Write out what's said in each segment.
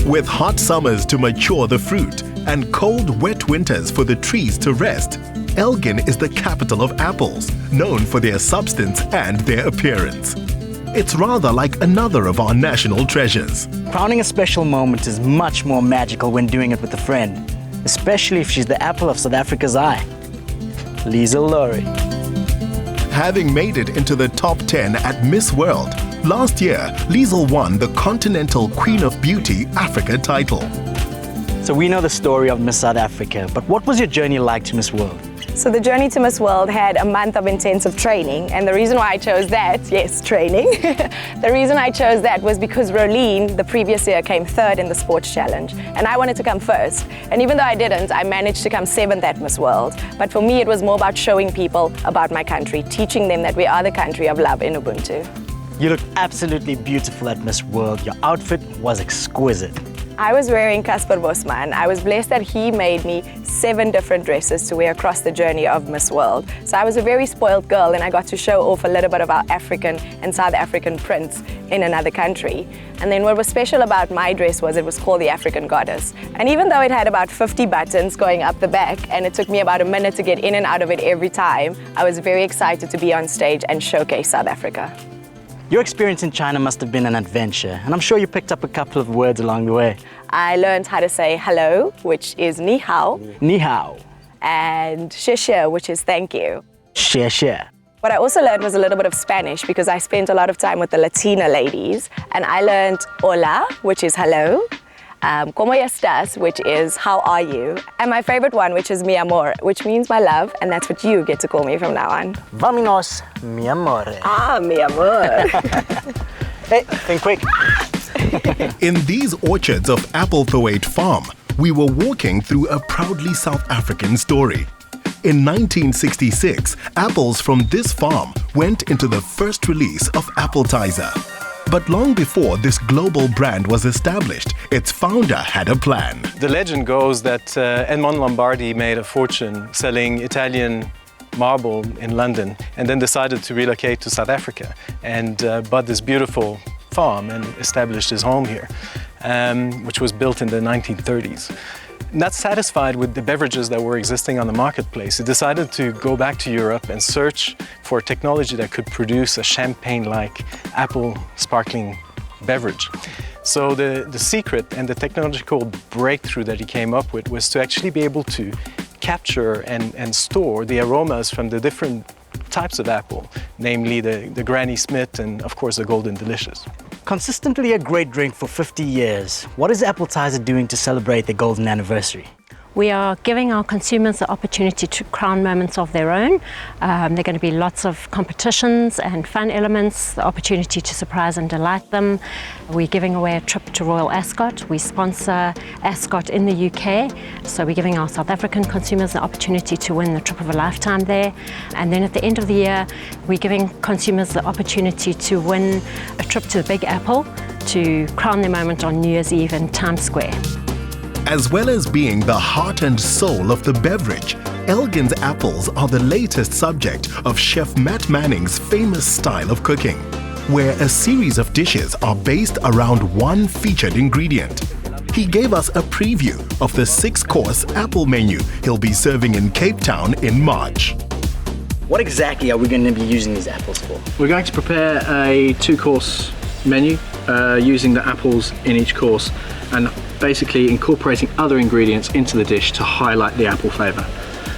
With hot summers to mature the fruit and cold, wet winters for the trees to rest, Elgin is the capital of apples, known for their substance and their appearance. It's rather like another of our national treasures. Crowning a special moment is much more magical when doing it with a friend, especially if she's the apple of South Africa's eye. Liesl Laurie. Having made it into the top 10 at Miss World, last year, Liesl won the Continental Queen of Beauty Africa title. So we know the story of Miss South Africa, but what was your journey like to Miss World? So the journey to Miss World had a month of intensive training, and the reason why I chose that, yes, training, the reason I chose that was because Rolene, the previous year, came third in the sports challenge, and I wanted to come first. And even though I didn't, I managed to come seventh at Miss World. But for me, it was more about showing people about my country, teaching them that we are the country of love in Ubuntu. You looked absolutely beautiful at Miss World. Your outfit was exquisite. I was wearing Casper Bosman. I was blessed that he made me 7 different dresses to wear across the journey of Miss World. So I was a very spoiled girl, and I got to show off a little bit of our African and South African prints in another country. And then what was special about my dress was it was called the African Goddess. And even though it had about 50 buttons going up the back, and it took me about a minute to get in and out of it every time, I was very excited to be on stage and showcase South Africa. Your experience in China must have been an adventure, and I'm sure you picked up a couple of words along the way. I learned how to say hello, which is ni hao. Ni hao. And xie xie, which is thank you. Xie xie. What I also learned was a little bit of Spanish because I spent a lot of time with the Latina ladies, and I learned hola, which is hello, ¿Cómo estás?, which is how are you? And my favorite one, which is mi amor, which means my love, and that's what you get to call me from now on. Vámonos, mi amor. Ah, mi amor. Hey, think quick. In these orchards of Applethwaite Farm, we were walking through a proudly South African story. In 1966, apples from this farm went into the first release of Appletizer. But long before this global brand was established, its founder had a plan. The legend goes that Edmond Lombardi made a fortune selling Italian marble in London and then decided to relocate to South Africa and bought this beautiful farm and established his home here, which was built in the 1930s. Not satisfied with the beverages that were existing on the marketplace, he decided to go back to Europe and search for technology that could produce a champagne-like apple sparkling beverage. So the secret and the technological breakthrough that he came up with was to actually be able to capture and store the aromas from the different types of apple, namely the Granny Smith and of course the Golden Delicious. Consistently a great drink for 50 years. What is Appletizer doing to celebrate the golden anniversary? We are giving our consumers the opportunity to crown moments of their own. There are going to be lots of competitions and fun elements, the opportunity to surprise and delight them. We're giving away a trip to Royal Ascot. We sponsor Ascot in the UK, so we're giving our South African consumers the opportunity to win the trip of a lifetime there. And then at the end of the year, we're giving consumers the opportunity to win a trip to the Big Apple to crown their moment on New Year's Eve in Times Square. As well as being the heart and soul of the beverage, Elgin's apples are the latest subject of Chef Matt Manning's famous style of cooking, where a series of dishes are based around one featured ingredient. He gave us a preview of the 6-course apple menu he'll be serving in Cape Town in March. What exactly are we going to be using these apples for? We're going to prepare a 2-course menu using the apples in each course and basically incorporating other ingredients into the dish to highlight the apple flavour,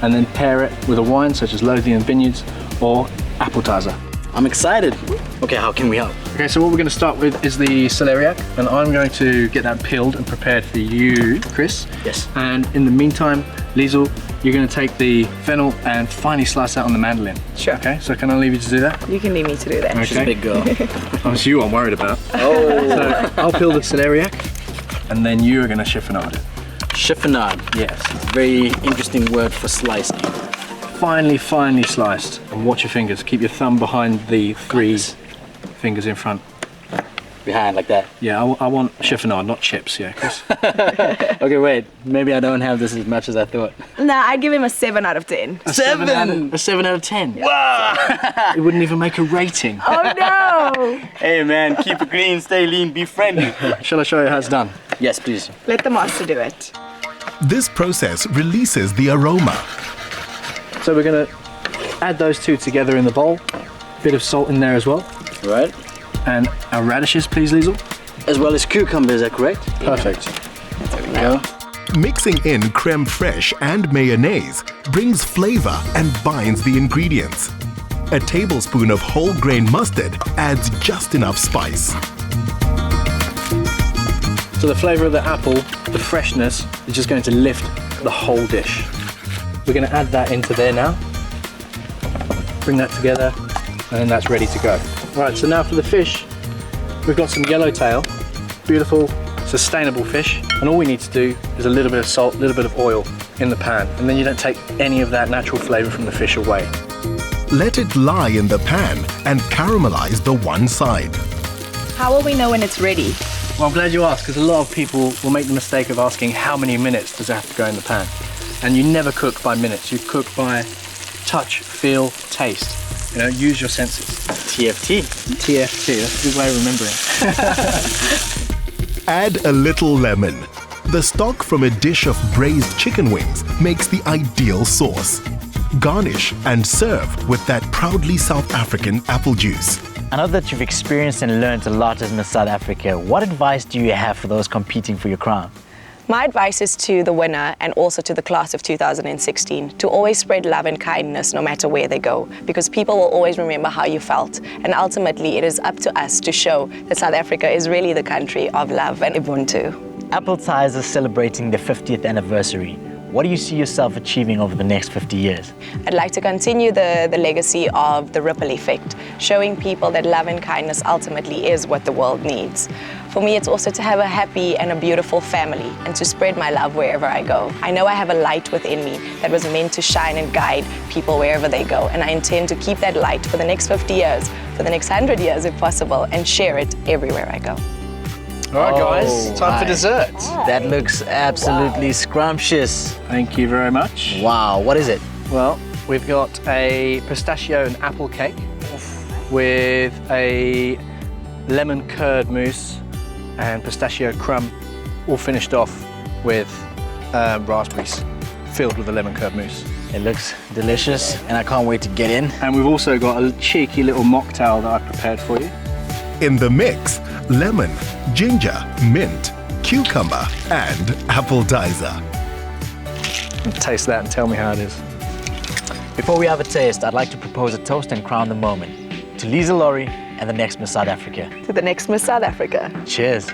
and then pair it with a wine such as Lothian Vineyards or Appletizer. I'm excited. Okay, how can we help? Okay, so what we're going to start with is the celeriac, and I'm going to get that peeled and prepared for you, Chris. Yes. And in the meantime, Liesl, you're going to take the fennel and finely slice that on the mandolin. Sure. Okay, so can I leave you to do that? You can leave me to do that. Okay. She's a big girl. Oh, it's you I'm worried about. Oh. So I'll peel the celeriac, and then you are going to chiffonade it. Chiffonade. Yes. It's a very interesting word for slicing. Finely sliced. And watch your fingers. Keep your thumb behind the 3 fingers in front. behind like that. Yeah, I want chiffonade, not chips, yeah, Chris. Okay, wait. Maybe I don't have this as much as I thought. Nah, I'd give him a 7 out of 10. A 7 out of 10? Wow! It wouldn't even make a rating. Oh no! Hey man, keep it clean, stay lean, be friendly. Shall I show you how it's done? Yes, please. Let the master do it. This process releases the aroma. So we're going to add those two together in the bowl. Bit of salt in there as well. Right. And our radishes, please, Liesl. As well as cucumber, is that correct? Perfect. There we go. Mixing in creme fraiche and mayonnaise brings flavor and binds the ingredients. A tablespoon of whole grain mustard adds just enough spice. So the flavour of the apple, the freshness, is just going to lift the whole dish. We're going to add that into there now. Bring that together, and then that's ready to go. Right, so now for the fish, we've got some yellowtail, beautiful, sustainable fish, and all we need to do is a little bit of salt, a little bit of oil in the pan, and then you don't take any of that natural flavour from the fish away. Let it lie in the pan and caramelize the one side. How will we know when it's ready? Well, I'm glad you asked, because a lot of people will make the mistake of asking how many minutes does it have to go in the pan. And you never cook by minutes, you cook by touch, feel, taste. You know, use your senses. TFT. TFT, that's a good way of remembering. Add a little lemon. The stock from a dish of braised chicken wings makes the ideal sauce. Garnish and serve with that proudly South African apple juice. I know that you've experienced and learned a lot as Miss South Africa. What advice do you have for those competing for your crown? My advice is to the winner and also to the class of 2016 to always spread love and kindness no matter where they go, because people will always remember how you felt, and ultimately it is up to us to show that South Africa is really the country of love and Ubuntu. Appletizer is celebrating the 50th anniversary. What do you see yourself achieving over the next 50 years? I'd like to continue the legacy of the ripple effect, showing people that love and kindness ultimately is what the world needs. For me, it's also to have a happy and a beautiful family and to spread my love wherever I go. I know I have a light within me that was meant to shine and guide people wherever they go, and I intend to keep that light for the next 50 years, for the next 100 years if possible, and share it everywhere I go. All right, guys, time for dessert. That looks absolutely scrumptious. Thank you very much. Wow, what is it? Well, we've got a pistachio and apple cake with a lemon curd mousse and pistachio crumb, all finished off with raspberries filled with the lemon curd mousse. It looks delicious and I can't wait to get in. And we've also got a cheeky little mocktail that I've prepared for you. In the mix, lemon, ginger, mint, cucumber, and Appletizer. Taste that and tell me how it is. Before we have a taste, I'd like to propose a toast and crown the moment to Liesl Laurie and the next Miss South Africa. To the next Miss South Africa. Cheers.